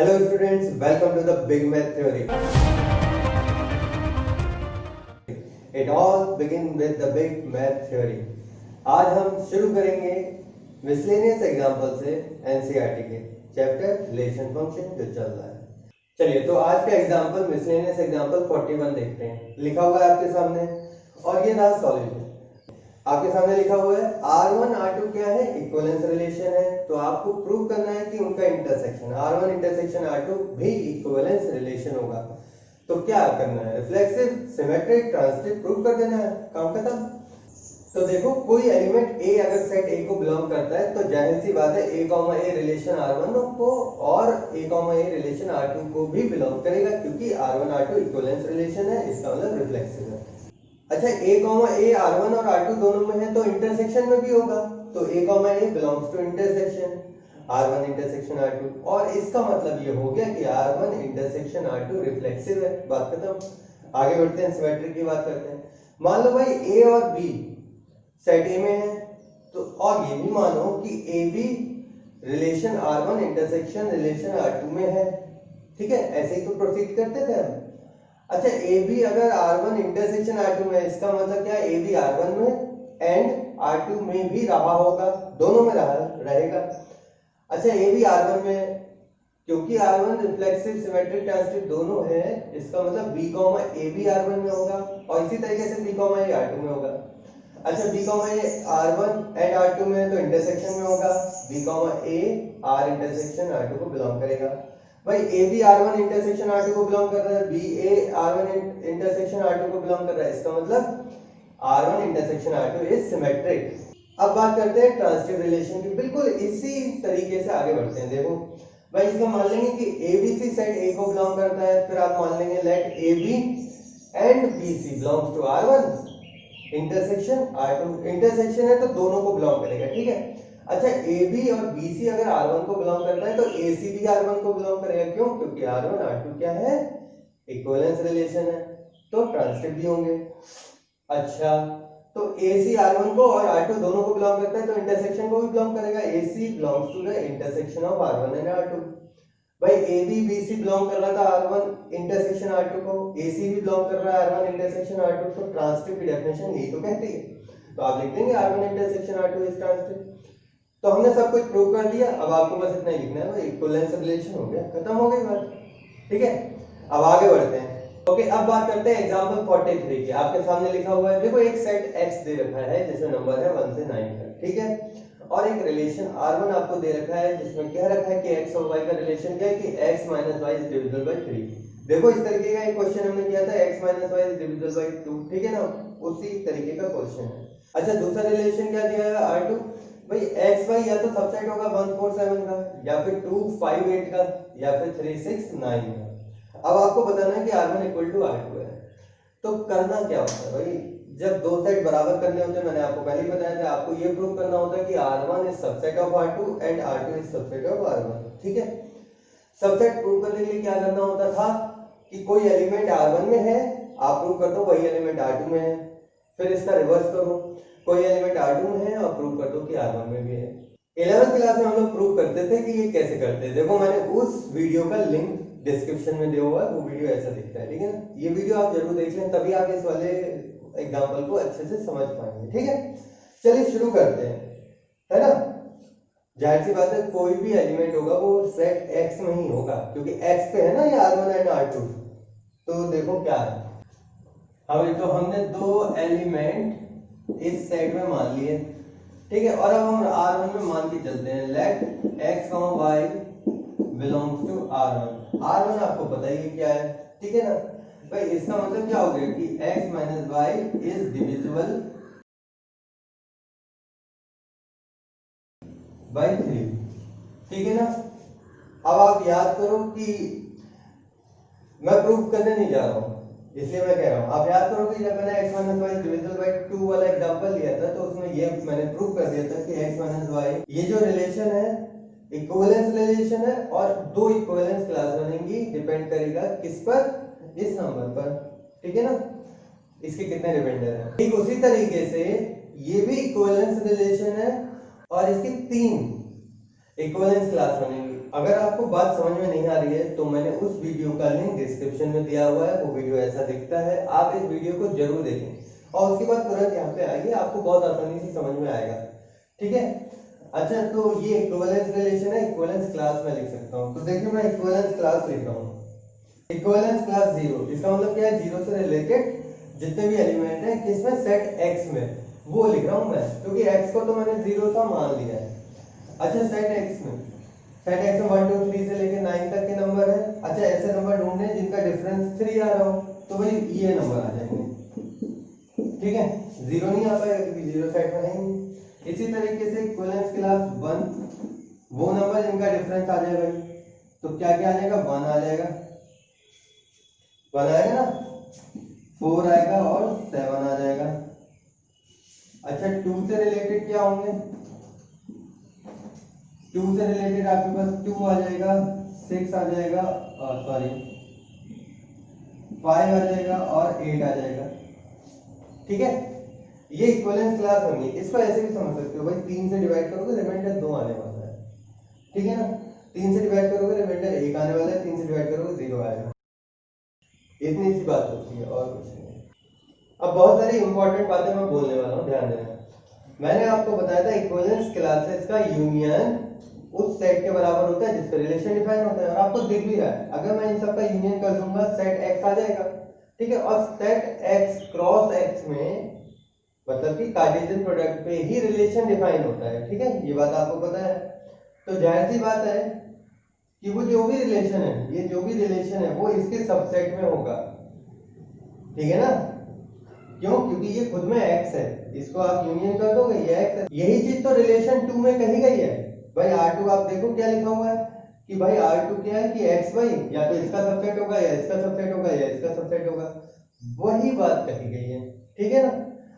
Hello students, welcome to the Big Math Theory. It all begins with the Big Math Theory. आज हम शुरू करेंगे miscellaneous example से NCERT के chapter relation function जो चल रहा है। चलिए तो आज का एग्जाम्पल मिसलेनियस एग्जाम्पल 41 देखते हैं। लिखा हुआ है आपके सामने और ये रहा सॉल्यूशन। आपके सामने लिखा हुआ है R1 R2 क्या है, इक्विवेलेंस रिलेशन है। तो आपको प्रूव करना है कि उनका इंटरसेक्शन R1 इंटरसेक्शन R2 भी इक्विवेलेंस रिलेशन होगा। तो क्या करना है, रिफ्लेक्सिव, सिमेट्रिक, ट्रांजिटिव प्रूव कर देना है, काम खत्म। तो देखो कोई एलिमेंट A अगर सेट A को बिलोंग करता है तो जाहिर सी बात है A, A रिलेशन R1 को और A, रिलेशन R2 को भी बिलोंग करेगा, क्योंकि R1 R2 इक्विवेलेंस रिलेशन है, इसका मतलब रिफ्लेक्सिव है। अच्छा A, R1 और R2 दोनों में है तो इंटरसेक्शन में भी होगा। तो A, belongs to intersection R1 intersection R2, और इसका मतलब ये हो गया कि R1 इंटरसेक्शन R2 रिफ्लेक्सिव है। बात खत्म। आगे बढ़ते हैं, सिमेट्री की बात करते हैं। मान लो भाई A और B सेट A में है, तो और ये भी मानो कि AB relation R1 intersection relation R2 में है। ठीक है, ऐसे ही तो प्रोसीड करते थे हम। अच्छा AB अगर R1 इंटरसेक्शन R2 में, इसका मतलब क्या है, AB R1 में एंड R2 में भी रहा होगा, दोनों में रहेगा। अच्छा AB R1 में, क्योंकि R1 रिफ्लेक्सिव, सिमेट्रिक, ट्रांजिटिव दोनों है, इसका मतलब B, AB R1 में होगा और इसी तरीके से B, A R2 में होगा। अच्छा B, A R1 and R2 में तो इंटरसेक्शन में होगा, B, A R intersection R2 को बिलोंग करेगा। भाई AB R1 इंटरसेक्शन R2 को बिलोंग कर रहा है, BA R1 इंटरसेक्शन R2 को बिलोंग कर रहा है, इसका मतलब R1 intersection R2 is symmetric. अब बात करते हैं ट्रांजिटिव रिलेशन की। बिल्कुल इसी तरीके से आगे बढ़ते हैं। देखो भाई इसका मान लेंगे कि ABC सेट A को बिलोंग करता है, फिर आप मान लेंगे let AB and BC belongs to R1 intersection R2। इंटरसेक्शन है तो दोनों को बिलोंग करेगा, ठीक है। अच्छा AB और BC अगर R1 को बिलोंग करता है तो AC भी R1 को बिलोंग करेगा। क्यों? क्योंकि R1 R2 क्या है, इक्विवेलेंस रिलेशन है, तो ट्रांजिटिव भी होंगे। अच्छा तो AC R1 को और R2 दोनों को बिलोंग करता है तो इंटरसेक्शन को भी बिलोंग करेगा। AC belongs to the intersection of R1 and R2। भाई AB BC बिलोंग कर रहा था R1 इंटरसेक्शन R2 को, AC भी बिलोंग कर रहा है R1 इंटरसेक्शन R2, तो ट्रांजिटिव की डेफिनेशन यही तो कहती है। तो आप लिख देंगे R1 intersection R2 is transitive. तो हमने सब कुछ प्रूव कर दिया, अब आपको बस इतना ही लिखना है, इक्विवेलेंस रिलेशन हो गया, खत्म हो गई बात। ठीक है, अब आगे बढ़ते हैं। ओके, अब बात करते हैं एग्जांपल 43 की। आपके सामने लिखा हुआ है, देखो एक सेट X दे रखा है जिसमें नंबर है 1 से 9 तक, ठीक है, और एक रिलेशन R1 आपको दे रखा है जिसमें क्या रखा है कि X और Y का रिलेशन क्या है कि X - Y is divisible by 3। देखो इस तरीके का एक क्वेश्चन हमने किया था, X - Y is divisible bye 2, ठीक है ना, उसी तरीके का क्वेश्चन है। अच्छा दूसरा रिलेशन क्या दिया है R2, भाई XY या तो सबसेट होगा 1 4 7 का, या फिर 2 5 8 का, या फिर 3 6 9 का। अब आपको बताना है कि R1 इक्वल टू R2 है। तो करना क्या होता है भाई, जब दो सेट बराबर करने होते हैं, मैंने आपको पहले ही बताया था, आपको ये प्रूव करना होता है कि R1 is subset of R2 and R2 is subset of R1, ठीक है। सबसेट प्रूव करने के लिए क्या करना होता था कि कोई एलिमेंट R1 में है, आप प्रूव कर दो वही एलिमेंट R2 में है, फिर इसका रिवर्स करो, कोई एलिमेंट R2 में है और प्रूव कर दो कि R1 में भी है। 11th क्लास में हम लोग प्रूव करते थे कि ये कैसे करते हैं। देखो मैंने उस वीडियो का लिंक डिस्क्रिप्शन में दिया हुआ है, वो वीडियो ऐसा दिखता है, ठीक है। ये वीडियो आप जरूर देख लें, तभी आप इस वाले एग्जांपल को अच्छे से समझ पाएंगे, ठीक है। चलिए शुरू करते हैं, है ना। जाहिर सी बात है कोई भी एलिमेंट होगा वो सेट X में ही होगा, क्योंकि X पे है ना ये R1 एंड R2। तो देखो क्या है, अब तो हमने दो एलिमेंट इस सेट में मान लिए, ठीक है, और अब हम R1 में मान के चलते हैं, let X, Y belongs to R1। R1 आपको पता ही है क्या है, ठीक है ना। भाई इसका मतलब क्या हो गया कि X - Y is divisible by 3, ठीक है ना। अब आप याद करो कि मैं प्रूफ करने नहीं जा रहा हूं, इसलिए मैं कह रहा हूं आप याद करो कि जब मैंने X - Y डिविजिबल बाय 2 वाला एग्जांपल लिया था, तो उसमें ये मैंने प्रूव कर दिया था कि X - Y ये जो रिलेशन है इक्विवेलेंस रिलेशन है, और दो इक्विवेलेंस क्लास बनेंगी, डिपेंड करेगा किस पर, इस नंबर पर, ठीक है ना, इसके कितने रिमाइंडर हैं। ठीक उसी तरीके से ये भी इक्विवेलेंस रिलेशन है और इसकी तीन इक्विवेलेंस क्लास बनेंगी। अगर आपको बात समझ में नहीं आ रही है तो मैंने उस वीडियो का लिंक डिस्क्रिप्शन में दिया हुआ है, वो वीडियो ऐसा दिखता है, आप इस वीडियो को जरूर देखें और उसके बाद तुरंत यहाँ पे आइए, आपको बहुत आसानी से समझ में आएगा। ठीक है, अच्छा तो ये इक्विवेलेंस रिलेशन है, इक्विवेलेंस क्लास में लिख सकता हूँ। तो देखिए मैं इक्विवेलेंस क्लास लिख रहा हूँ, इक्विवेलेंस क्लास जीरो, इसका मतलब क्या है, जीरो से रिलेटेड जितने भी एलिमेंट है किसमें, सेट एक्स में, वो लिख रहा हूँ मैं, क्योंकि एक्स को तो मैंने जीरो सा मान लिया है। अच्छा सेट एक्स में, सेट एक्स में 1 2 3 से लेके 9 तक के नंबर है। अच्छा ऐसे नंबर ढूंढने जिनका डिफरेंस 3 आ रहा हो, तो भाई ये नंबर आ जाएंगे। ठीक है, जीरो नहीं आ पाएगा क्योंकि जीरो सेट में है ही नहीं। इसी तरीके से इक्विवेलेंस क्लास 1, वो नंबर जिनका डिफरेंस आ जाए भाई, तो क्या क्या आ जाएगा, 1 आ जाएगा, 1 आएगा ना, 4 आएगा और 7 आ जाएगा। अच्छा 2 से रिलेटेड क्या होंगे, 2 से रिलेटेड आपके पास 2 आ जाएगा, 6 आ जाएगा, सॉरी 5 आ जाएगा और 8 आ जाएगा। ठीक है, ये इक्विवेलेंस क्लास होगी। इसको ऐसे भी समझ सकते हो भाई, 3 से डिवाइड करोगे रिमाइंडर 2 आने वाला है। ठीक है ना, 3 से डिवाइड करोगे रिमाइंडर 1 आने वाला है, 3 से डिवाइड करोगे 0 आएगा। इतनी सी बात होती है और कुछ नहीं। अब बहुत सारी इंपॉर्टेंट बातें मैं बोलने वाला हूँ, ध्यान देना। मैंने आपको बताया था इक्विवेलेंस क्लासेस का यूनियन उस सेट के बराबर होता है जिसका रिलेशन डिफाइन होता है, और आपको दिख भी रहा है। अगर मैं इन सब का यूनियन कर दूंगा सेट एक्स आ जाएगा। ठीक है, और सेट एक्स क्रॉस एक्स में मतलब कि कार्टेशियन प्रोडक्ट पे ही रिलेशन डिफाइन होता है। ठीक है, ये बात आपको पता है। तो जाहिर सी बात है कि वो जो भी रिलेशन है, ये जो भी रिलेशन है वो इसके सबसेट में होगा। ठीक है ना, क्यों, क्योंकि ये खुद में x है, इसको आप यूनियन कर दोगे ये x है। यही चीज तो रिलेशन 2 में कही गई है भाई। R2 आप देखो क्या लिखा हुआ है कि भाई R2 क्या है कि x भाई या तो इसका सबसेट होगा या इसका सबसेट होगा या इसका सबसेट होगा, वही बात कही गई है। ठीक है ना,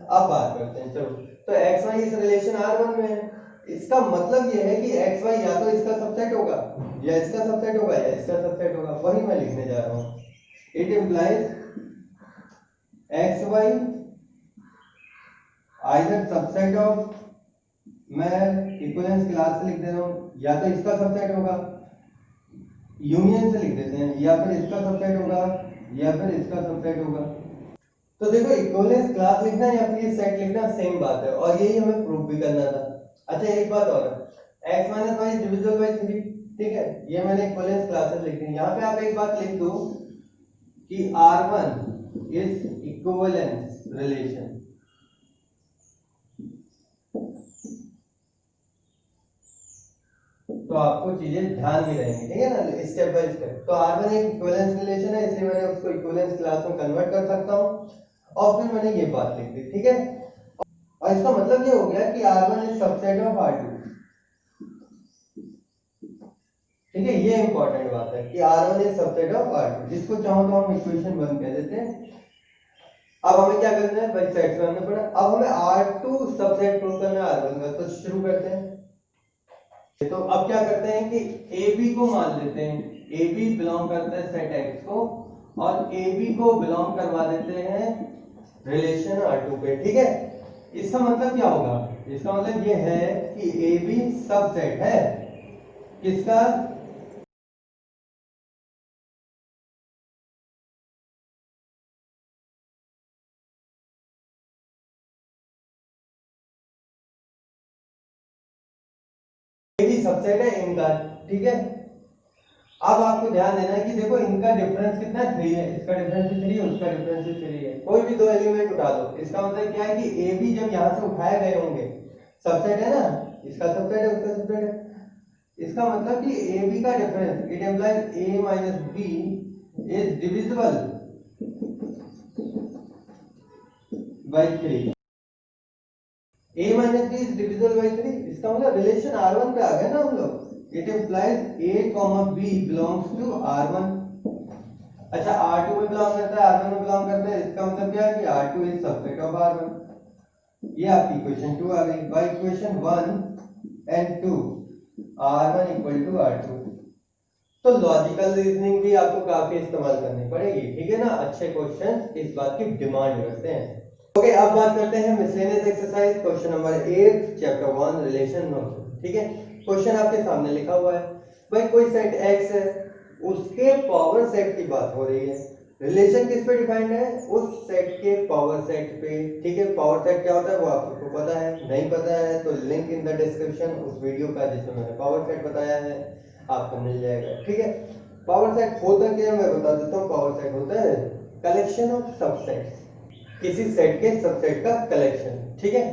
अब बात करते हैं चलो। तो x y इस रिलेशन R1 में है, इसका मतलब ये है कि x y या तो इसका सबसेट होगा या इसका सबसेट होगा या इसका सबसेट होगा, वही मैं लिखने जा रहा हूँ। It implies X Y either subset of, मैं इक्विवेलेंस क्लास से लिख दे रहा हूँ, या तो इसका सबसेट होगा, यूनियन से लिख देते हैं, या फिर इसका सबसेट होगा या फिर इसका सबसेट होगा। तो देखो इक्विवेलेंस क्लास लिखना या फिर सेट लिखना सेम बात है, और यही हमें प्रूव भी करना था। अच्छा एक बात और, x minus Y divisible by 3। ठीक है, ये मैंने इक्विवेलेंस क्लासेस लिखी है। यहाँ पे आप एक बात लिख दो कि R1 इज इक्विवेलेंस रिलेशन। तो आपको चीजें ध्यान में रहेंगी। ठीक है ना, स्टेप बाय स्टेप। तो R1 एक इक्विवेलेंस रिलेशन है, इसलिए मैंने उसको इक्विवेलेंस क्लास में कन्वर्ट कर सकता हूं, और फिर मैंने ये बात लिख दी। ठीक है, और इसका मतलब ये हो गया कि R1 is subset of R2। ठीक है, ये इंपॉर्टेंट बात है कि R1 is subset of R2, जिसको चाहो तो हम इक्वेशन 1 कह देते हैं। अब हमें क्या करना है भाई, सेट करना पड़ा। अब हमें R2 सबसेट प्रूव करना है R1 का, तो शुरू करते हैं। तो अब क्या करते हैं कि AB को मान लेते हैं, AB बिलोंग करता है सेट X को, और AB को बिलोंग करवा देते हैं रिलेशन R2 पे। ठीक है, इसका मतलब क्या होगा, इसका मतलब ये है कि AB सबसेट है किसका, AB सबसेट है इनका। ठीक है, अब आपको ध्यान देना है कि देखो इनका डिफरेंस कितना है, 3 है, इसका डिफरेंस भी 3 है, उसका डिफरेंस भी 3 है। कोई भी दो एलिमेंट उठा दो, इसका मतलब क्या है कि ए बी जब यहां से उठाए गए होंगे, सबसेट है ना, इसका सबसेट है उसका सबसेट है, इसका मतलब कि ए बी का difference, it implies A minus B is divisible by 3। a minus B is divisible by 3, इसका मतलब रिलेशन R1 पे आ गए ना हम लोग। It implies a comma b belongs to R1। अच्छा R2 में बिलोंग करता है, R1 में बिलोंग करता है, इसका मतलब क्या है कि R2 is subset of R1। ये आपकी इक्वेशन 2 आ गई। By equation 1 and 2 R1 equal to R2। तो लॉजिकल रीजनिंग भी आपको काफी इस्तेमाल करनी पड़ेगी। ठीक है ना, अच्छे क्वेश्चन इस बात की डिमांड करते हैं। ओके, अब बात करते हैं miscellaneous exercise question number 8 chapter 1 relation function. ठीक है, क्वेश्चन आपके सामने लिखा हुआ है। भाई कोई सेट एक्स है, उसके पावर सेट की बात हो रही है। रिलेशन किस पे डिफाइंड है? उस सेट के पावर सेट पे। ठीक है, पावर सेट क्या होता है वो आपको पता है, नहीं पता है तो लिंक इन द डिस्क्रिप्शन उस वीडियो का जिसमें मैंने पावर सेट बताया है आपको मिल जाएगा। ठीक है, पावर सेट होता क्या है मैं बता देता हूँ। पावर सेट होता है कलेक्शन ऑफ सबसेट, किसी सेट के सबसेट का कलेक्शन। ठीक है,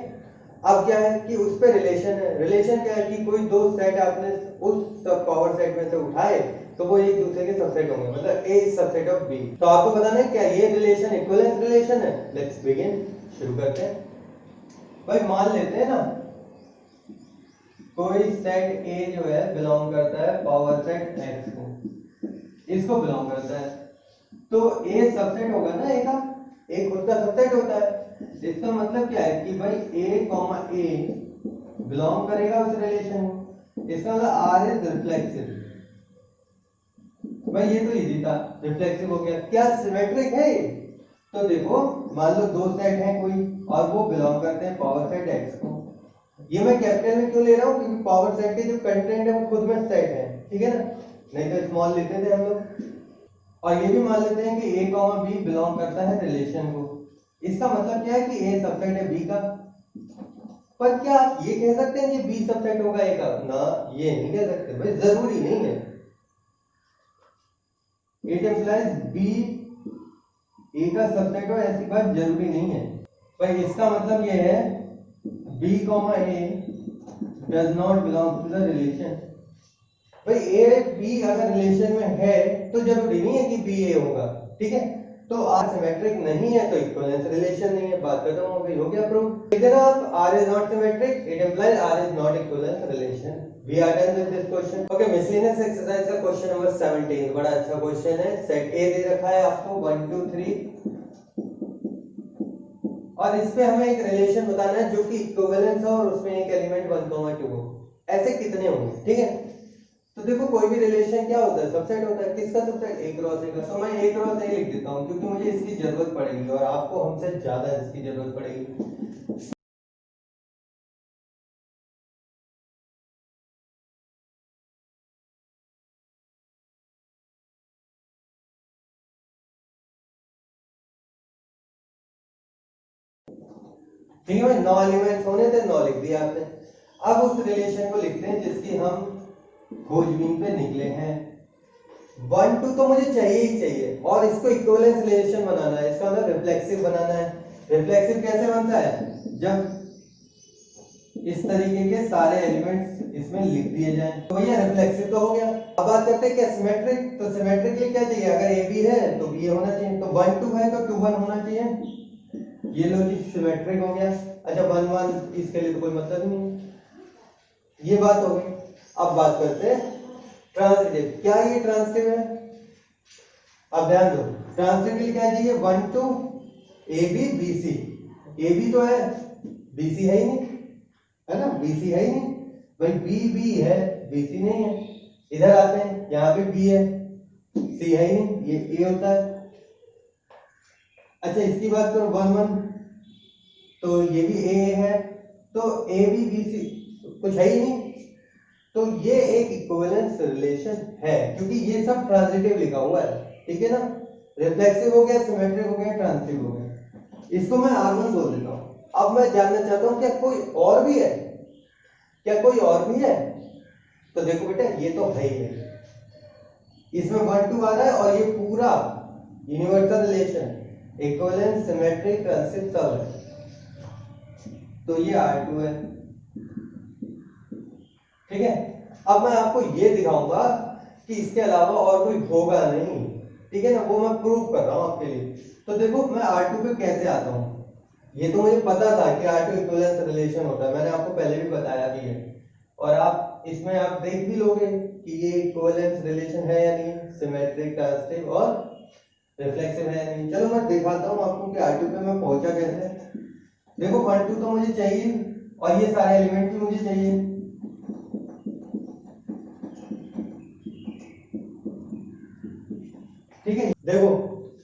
अब क्या है कि उस पे रिलेशन है। रिलेशन क्या है कि कोई दो सेट आपने उस पावर सेट में से उठाए तो वो एक दूसरे के सबसेट होंगे, मतलब ए इज सबसेट ऑफ बी। तो आपको बताना है क्या ये रिलेशन इक्विवेलेंस रिलेशन है। लेट्स बिगिन, शुरू करते हैं। भाई मान लेते हैं ना कोई सेट ए जो है बिलोंग करता है पावर सेट एक्स को, इसको बिलोंग करता है, तो ए सबसेट होगा ना ए का, ए खुद का सबसेट होता है। इसका मतलब क्या है कि भाई ए कॉमा ए बिलोंग करेगा उस रिलेशन को। इसका मतलब आर इज रिफ्लेक्सिव। भाई ये तो इजी था, रिफ्लेक्सिव हो गया। क्या सिमेट्रिक है? तो देखो मान लो दो सेट हैं कोई और वो बिलोंग करते हैं पावर सेट एक्स को। ये मैं कैपिटल में क्यों ले रहा हूँ? क्योंकि पावर सेट के जो कंटेंट है वो खुद में सेट है। ठीक है ना, नहीं तो स्मॉल लेते थे हम लोग। और ये भी मान लेते हैं कि a कॉमा बी बिलोंग करता है रिलेशन को। इसका मतलब क्या है कि a सबसेट है b का। पर क्या आप ये कह सकते हैं कि b सबसेट होगा a का? ना, ये नहीं कह सकते भाई, जरूरी नहीं है। इट इम्प्लाइज b a का सबसेट हो ऐसी बात जरूरी नहीं है। भाई इसका मतलब ये है b comma a does not belong to the relation. भाई ए बी अगर रिलेशन में है तो जरूरी नहीं है कि बी ए होगा। ठीक है, तो आर सिमेट्रिक नहीं है तो इक्विवेलेंस रिलेशन नहीं है, बात खत्म हो गई। हो गया प्रूफ। इधर आप R is not symmetric, it implies R is not equivalence relation. We are done with this question. Okay, miscellaneous exercise का क्वेश्चन नंबर 17 बड़ा अच्छा क्वेश्चन है। सेट ए दे रखा है आपको 1 2 3 और इस पे हमें एक रिलेशन बताना है जो कि इक्विवेलेंस है और उसमें एक एलिमेंट 1 2 हो। ऐसे कितने होंगे? ठीक है, तो देखो कोई भी रिलेशन क्या होता है? सबसेट होता है। किसका सबसेट? ए क्रॉस ए का। तो मैं ए क्रॉस ए लिख देता हूं क्योंकि मुझे इसकी जरूरत पड़ेगी और आपको हमसे ज्यादा इसकी जरूरत पड़ेगी। ठीक है, 9 एलिमेंट्स होने थे, 9 लिख दिया आपने। अब उस रिलेशन को लिखते हैं जिसकी हम खोजबीन पे निकले हैं। 1 2 तो मुझे चाहिए ही चाहिए और इसको इक्विवेलेंस रिलेशन बनाना है, इसका मतलब रिफ्लेक्सिव बनाना है। रिफ्लेक्सिव कैसे बनता है? जब इस तरीके के सारे एलिमेंट्स इसमें लिख दिए जाएं तो भैया रिफ्लेक्सिव तो हो गया। अब बात करते हैं क्या सिमेट्रिक। तो सिमेट्रिक के लिए क्या चाहिए? अगर ए बी है तो बी होना चाहिए, तो 1 2 है तो 2 1 होना चाहिए। ये लो जी सिमेट्रिक हो गया। अच्छा 1 1 इसके लिए तो कोई मतलब ही नहीं, ये बात हो गई। अब बात करते हैं ट्रांसिटिव। क्या ये ट्रांसिटिव है? अब ध्यान दो, ट्रांसिटिव के लिए क्या चाहिए? 1 2 A B B C. A B तो है, बी सी है ही नहीं, है ना, बीसी है ही नहीं। भाई बी बी है, बीसी नहीं है। इधर आते हैं, यहाँ पे बी है, सी है ही नहीं, ये ए होता है। अच्छा इसकी बात करो 1 1 तो ये भी ए है, तो ए बी बी सी कुछ है ही नहीं। तो ये एक इक्विवेलेंस रिलेशन है क्योंकि ये सब ट्रांजिटिव लिखा हुआ है। ठीक है ना, रिफ्लेक्सिव हो गया, सिमेट्रिक हो गया, ट्रांजिटिव हो गया। इसको मैं R1 बोल देता हूँ। अब मैं जानना चाहता हूँ क्या कोई और भी है? क्या कोई और भी है? तो देखो बेटा ये तो है ही है, इसमें 1 2 आ रहा है और ये पूरा universal relation equivalence symmetric transitive सब है, तो ये R2 है। ठीक है, अब मैं आपको ये दिखाऊंगा कि इसके अलावा और कोई होगा नहीं। ठीक है ना, वो मैं प्रूव कर रहा हूं आपके लिए। तो देखो मैं R2 पे कैसे आता हूं। ये तो मुझे पता था कि R2 इक्विवेलेंस रिलेशन होता है, मैंने आपको पहले भी बताया भी है और आप इसमें आप देख भी लोगे कि ये इक्विवेलेंस रिलेशन है या नहीं, सिमेट्रिक ट्रांजिटिव और रिफ्लेक्सिव है या नहीं। चलो मैं दिखाता हूं आपको कि R2 पे मैं पहुंचा कैसे। देखो 1 2 तो मुझे चाहिए और ये सारे एलिमेंट भी मुझे चाहिए। ठीक है, देखो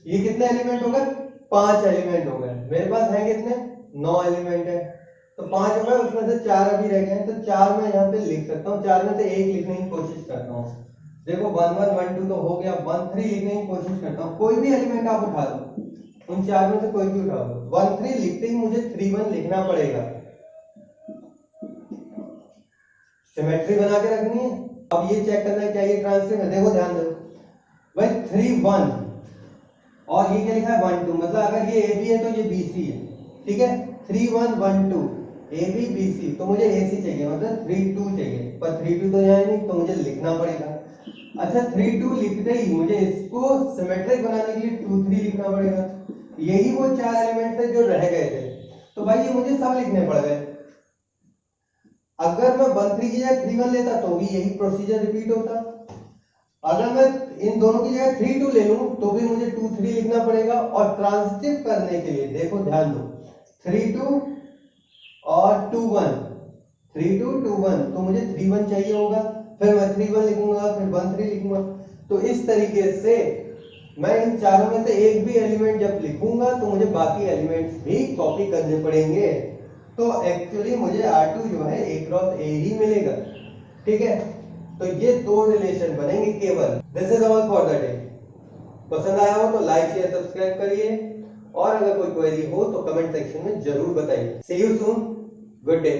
ये कितने एलिमेंट हो गए? 5 एलिमेंट हो गए। मेरे पास है कितने? 9 एलिमेंट है। तो 5 हो गए, उसमें से 4 अभी रह गए हैं, तो 4 मैं यहाँ पे लिख सकता हूँ। 4 में से एक लिखने की कोशिश करता हूँ। देखो 1 1 1 2 तो हो गया, 1 3 लिखने की कोशिश करता हूँ। कोई भी एलिमेंट आप उठा लो, उन 4 में से कोई भी उठा लो। 1 3 लिखते ही मुझे 3 1 लिखना पड़ेगा, सिमेट्री बना के रखनी है। अब ये चेक करना है क्या ये ट्रांसलेट है। देखो ध्यान दो भाई, 3 1 और ये क्या लिखा है 1 2, मतलब अगर ये AB है तो ये BC है, ठीक है। 3 1 1 2 AB BC, तो मुझे AC चाहिए, मतलब 3 2 चाहिए, पर 3 2 तो यहाँ नहीं, तो मुझे लिखना पड़ेगा। अच्छा 3 2 लिखते ही मुझे इसको सिमेट्रिक बनाने के लिए 2 3 लिखना पड़ेगा। यही वो 4 एलिमेंट थे जो रह गए थे, तो भाई ये मुझे सब लिखने पड़ गए। अगर मैं 1 3 की जगह 3 1 लेता तो भी यही प्रोसीजर रिपीट होता। अगर मैं इन दोनों की जगह 3 2 ले लूं तो भी मुझे 2 3 लिखना पड़ेगा। और ट्रांजिटिव करने के लिए देखो ध्यान दो, 3 2 और 2 1, 3 2 2 1, तो मुझे 3 1 चाहिए होगा, फिर मैं 3 1 लिखूंगा, फिर 1 3 लिखूंगा। तो इस तरीके से मैं इन चारों में से एक भी एलिमेंट जब लिखूंगा तो मुझे बाकी एलिमेंट्स भी कॉपी करने पड़ेंगे। तो एक्चुअली मुझे R2 जो है A क्रॉस A ही मिलेगा, ठीक है। तो ये दो रिलेशन बनेंगे केवल। This is all for the day. पसंद आया हो तो लाइक शेयर सब्सक्राइब करिए, और अगर कोई क्वेरी हो तो कमेंट सेक्शन में जरूर बताइए। सी यू सून, गुड डे।